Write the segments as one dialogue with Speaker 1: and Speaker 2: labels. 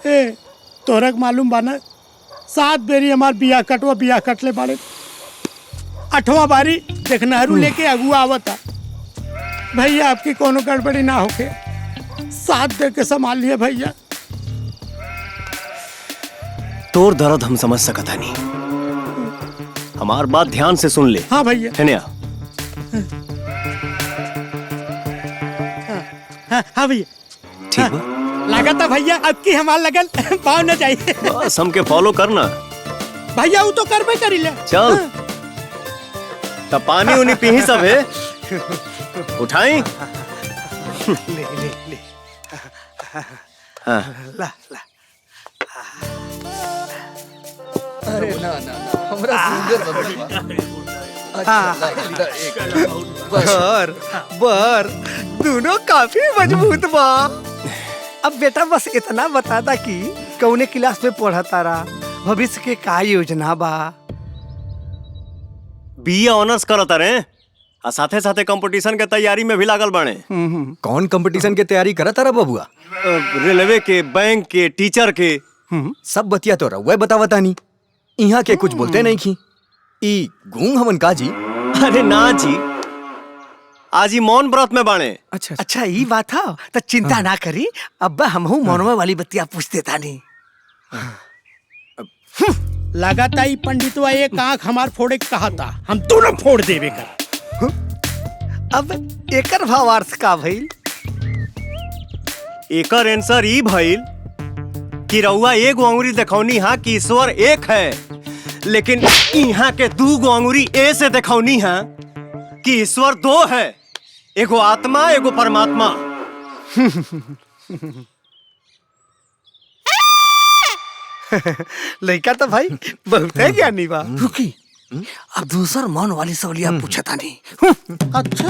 Speaker 1: ए तोरा के मालूम बा ना 7 बेरी हमार बिया कटले बाड़े 8वां बारी देख नहरू लेके अगुआ आवता। भैया आपकी कोनो गड़बड़ी ना होके 7 दे के संभाल लिए भैया।
Speaker 2: तोर दर्द हम समझ सकता नहीं, हमार बात ध्यान से सुन ले।
Speaker 1: हाँ भैया।
Speaker 2: है
Speaker 1: हाँ भैया
Speaker 2: ठीक बा।
Speaker 1: लगाता भैया अब की हमार लगन पाँव न चाहिए।
Speaker 2: बस हमके फॉलो करना
Speaker 1: भैया, वो तो करबे करी ले।
Speaker 2: चल तब पानी उनी पी सब है उठाई।
Speaker 1: ले ले ले।
Speaker 2: हाँ।
Speaker 1: ला ला।
Speaker 3: अरे ना ना ना हमरा सुंदर
Speaker 1: बर दोनों काफी मजबूत बा। अब बेटा बस इतना बता दा कि कौने क्लास में पढ़ा तारा, भविष्य के का योजना बा?
Speaker 2: बीए ऑनर्स करता रे आ साथे साथे कंपटीशन के तैयारी में भी लागल बाणे।
Speaker 3: कौन कंपटीशन के तैयारी करा तारा बबुआ?
Speaker 2: रेलवे के, बैंक के, टीचर के।
Speaker 3: सब बतिया तो रहुआ बतावता नहीं, यहाँ के कुछ बोलते नहीं की। ई गूंग हमन का जी?
Speaker 2: अरे ना जी, आज ही मौन व्रत में बाणे।
Speaker 1: अच्छा ये बात है तो चिंता ना करी, अब्बा हमहू मौनवा वाली बतिया पूछते था नहीं। लगाता ही पंडितवा एक आंख हमार फोड़े के कहा था, हम दोनों फोड़ देवे कर। अब एकर भावार्थ का भइल?
Speaker 2: एकर आंसर ई भइल कि रउआ एगो अंगुरी देखौनी हा कि ईश्वर एक है, लेकिन यहाँ के 2 अंगुरी ए से देखौनी हा कि ईश्वर 2 है, एगो आत्मा एगो परमात्मा।
Speaker 1: लड़का तो भाई बहुत है ज्ञानी बा। रुकी अब दूसर मौन वाली सवालिया पूछा था नहीं। अच्छा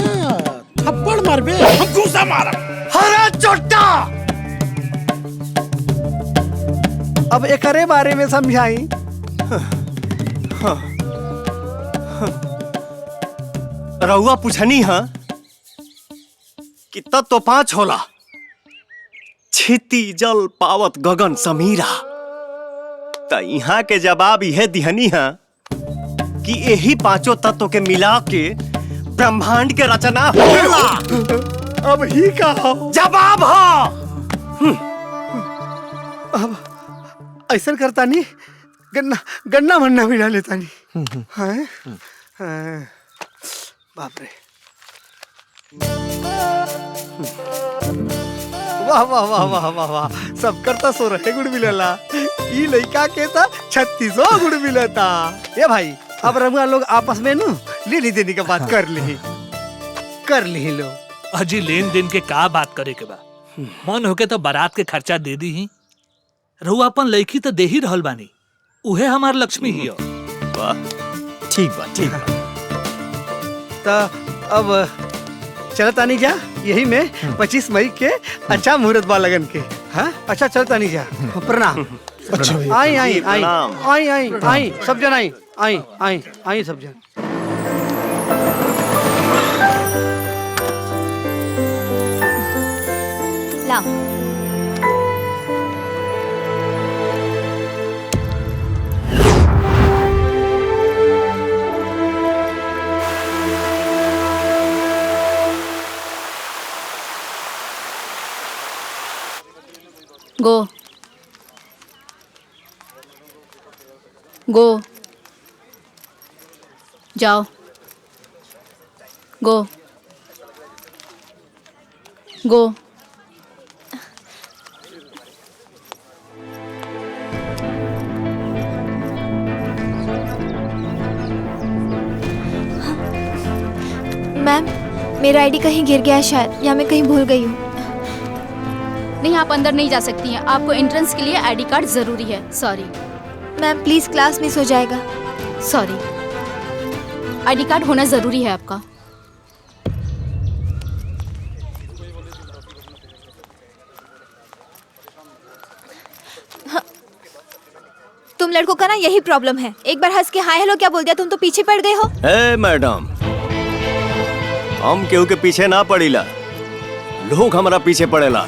Speaker 1: थप्पड़ मारबे, हम घूसा मारा। हरा चोटा अब एकरे बारे में समझाई।
Speaker 2: रउआ पूछनी हा कि तत्व तो 5 होला, छिति जल पावत गगन समीरा। त यहाँ के जवाब यह दिहनी है कि यही 5 तत्व के मिला के ब्रह्मांड के रचना होला।
Speaker 1: अब ही का
Speaker 2: जवाब हो।
Speaker 1: अब ऐसा करता नहीं, गन्ना भन्ना मिला लेता नहीं। बाप रे, वाह वाह वाह वाह वाह वाह, सब करता सो रहे गुड़ मिलेला। ई लड़का के था 3600 गुड़ मिला था। ये भाई अब रमुआ लोग आपस में नु लेनी देनी का बात कर ली लो।
Speaker 4: अजी लेन देन के का बात करे के बा? मन होके तो बारात के खर्चा दे दी ही। रहू अपन लड़की तो दे ही रहल बानी, उहे हमार लक्ष्मी ही हो।
Speaker 2: वाह
Speaker 3: ठीक बा ठीक बा।
Speaker 1: तो अब चलता नहीं जा, यही में 25 मई के अच्छा मुहूर्त बा लगन के। हाँ अच्छा चलता नहीं जा। प्रणाम। आई आई आई आई आई आई सब जन आई आई आई आई सब जन।
Speaker 5: ला गो गो जाओ गो गो।
Speaker 6: मैम मेरा आईडी कहीं गिर गया है शायद, या मैं कहीं भूल गई हूँ।
Speaker 5: नहीं, आप अंदर नहीं जा सकती हैं, आपको एंट्रेंस के लिए आईडी कार्ड जरूरी है। Sorry
Speaker 6: ma'am please class miss हो जाएगा।
Speaker 5: सॉरी, आईडी कार्ड होना जरूरी है आपका।
Speaker 6: हाँ, तुम लड़कों का ना यही प्रॉब्लम है, एक बार हंस के हाय हेलो क्या बोल दिया तुम तो पीछे पड़ गए हो।
Speaker 2: ए मैडम, हम केहू के पीछे ना पड़ीला, लोग हमारा पीछे पड़ेला।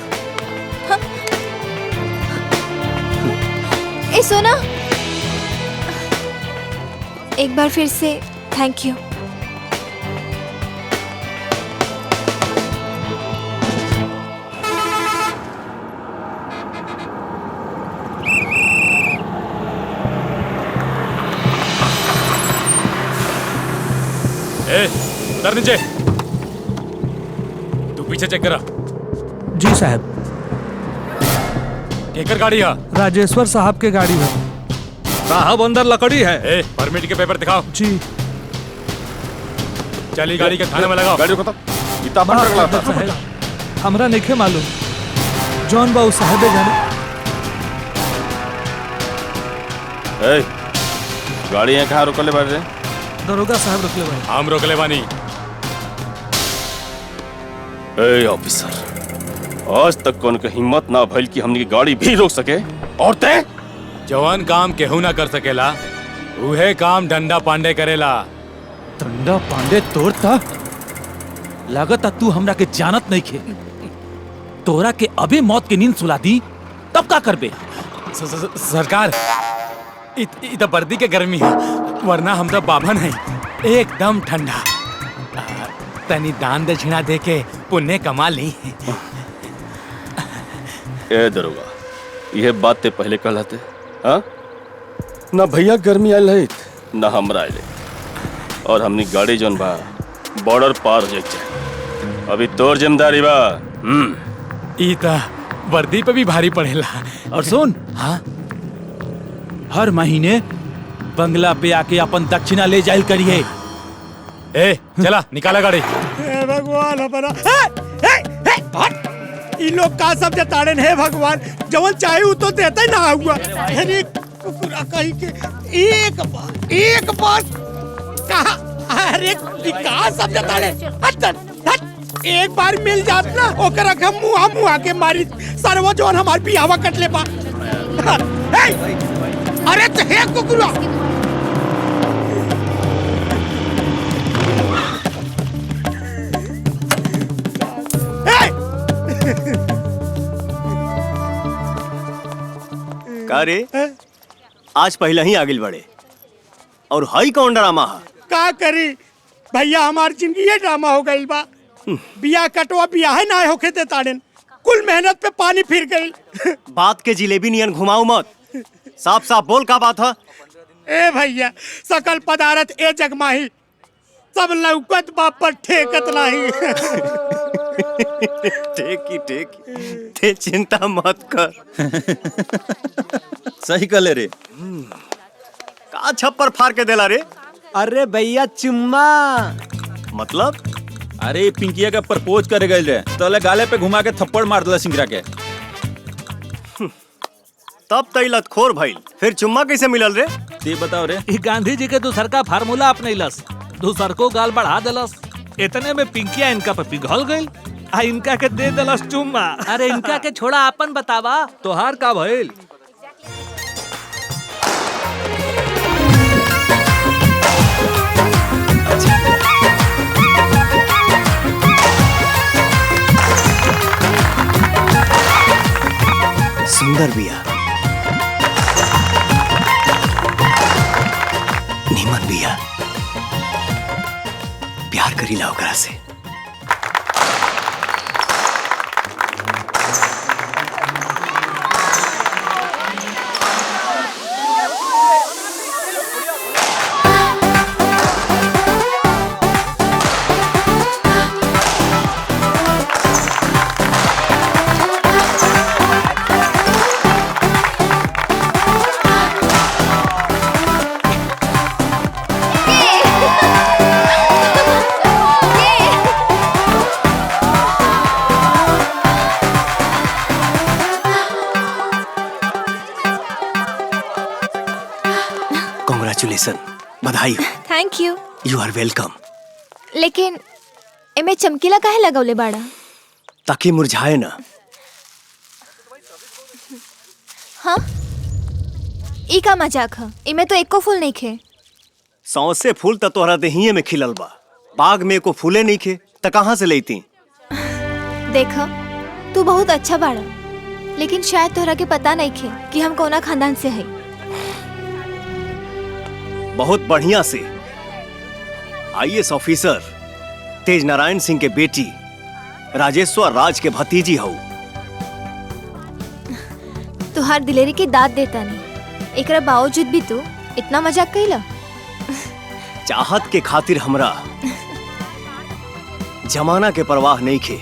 Speaker 6: ए सोना, एक बार फिर से थैंक यू।
Speaker 7: उतर नीचे। तू पीछे चेक करा।
Speaker 4: जी साहब।
Speaker 7: केकर गाड़ी है?
Speaker 4: राजेश्वर साहब के गाड़ी है साहब, अंदर लकड़ी है।
Speaker 7: परमिट के पेपर दिखाओ।
Speaker 4: जी।
Speaker 7: चली गाड़ी के थाने में लगाओ। गाड़ी को
Speaker 4: साहब हमरा नहीं मालूम, जॉन बाबू साहब जाने।
Speaker 8: गाड़ी यहाँ कहाँ रोकले बाड़ रे?
Speaker 4: दरोगा साहब रोकले बानी।
Speaker 7: हम रोकले बानी।
Speaker 8: ए ऑफिसर, आज तक कौन के हिम्मत ना भइल कि हमनी की गाड़ी भी रोक सके, और तय
Speaker 7: जवान काम केहू ना कर सकेला, उहे काम डंडा पांडे करेला।
Speaker 9: डंडा पांडे तोड़ता लागता तू हमरा के जानत नहीं खे। तोरा के अभी मौत की नींद सुला दी तब का करबे?
Speaker 7: सरकार, इत बर्दी के गर्मी है, वरना हम तो बाभन है एकदम ठंडा। तनी दान दक्षिणा दे के पुण्य कमा ली।
Speaker 8: ए दरोगा, यह बात ते पहले कहलाते, हाँ? ना भैया गर्मी आयल है, ना हमरा आयल, और हमनी गाड़ी जोन बा बॉर्डर पार हो जाए। अभी तोर जिम्मेदारी बा।
Speaker 7: इता वर्दी पे भी भारी पड़ेला।
Speaker 9: और सुन, हाँ, हर महीने बंगला पे आके अपन दक्षिणा ले जाइल करिए।
Speaker 7: ए चला निकाला गाड़ी।
Speaker 1: भगवान हमारा इन लोग का सब जताड़न है भगवान, जवन चाहे वो तो देता ही ना हुआ। अरे कुकुरा कहीं के एक बार कहा, अरे का सब जताड़े, एक बार मिल जात ना ओकरा के मुआ के मारी सरवो जवन हमार बियावा कटले बा। अरे तो हे कुकुरा,
Speaker 2: का रे, आज पहले ही आगिल बढ़े और हाई कौन ड्रामा है?
Speaker 1: का करी भैया, हमार जिंदगी ये ड्रामा हो गई बा। बिया कटवा बिया है ना होके दे ताड़न, कुल मेहनत पे पानी फिर गई।
Speaker 2: बात के जिलेबी नियन घुमाऊ मत, साफ साफ बोल का बात है?
Speaker 1: ए भैया, सकल पदार्थ ए जगमाही, सब लौकत बाप पर ठेकत नहीं।
Speaker 2: ठेकी ते चिंता मत कर।
Speaker 3: सही कहले रे।
Speaker 2: का छप्पर फाड़ के देला रे?
Speaker 3: अरे भैया चुम्मा।
Speaker 2: मतलब?
Speaker 9: अरे पिंकिया का प्रपोज करे गए रे, तले गाले पे घुमा के थप्पड़ मार दिला सिंगरा के।
Speaker 2: तब तई लतखोर भइल, फिर चुम्मा कैसे मिलल रे?
Speaker 9: ते बताओ रे।
Speaker 4: ई गांधी जी के दूसर का फार्मूला अपनैलस, दूसर को गाल बढ़ा देलस, इतने में पिंकिया इनका पे पिघल गई, आ इनका के दे देलस चुम्मा।
Speaker 10: अरे इनका के छोड़ा, अपन बतावा
Speaker 4: तोहार का भइल?
Speaker 2: सुंदर बिया, नीमन बिया, प्यार करीला ओकरा से। कॉन्ग्रेचुलेसन, बधाई हो।
Speaker 6: Thank you.
Speaker 2: You are welcome.
Speaker 6: लेकिन एमे चमकीला काहे लगौले बाड़ा?
Speaker 2: ताकि मुरझाए ना।
Speaker 6: हाँ, ई का मजाक है? इमे तो एको फूल नहीं खे।
Speaker 2: सौसे फूल त तोहरा देहिए में खिलल बा, बाग में एको फूले नहीं खे त कहाँ से लेती?
Speaker 6: देखा, तू बहुत अच्छा बाड़ा, लेकिन शायद तोहरा के पता नहीं खे कि हम कौना खानदान से है।
Speaker 2: बहुत बढ़िया से आईएएस ऑफिसर तेज नारायण सिंह के बेटी राजेश्वर राज के भतीजी हूँ।
Speaker 6: तुहार दिलेरी की दाद देता नहीं, एकरा बावजूद भी तू इतना मजाक कइला।
Speaker 2: चाहत के खातिर हमरा जमाना के परवाह नहीं खे।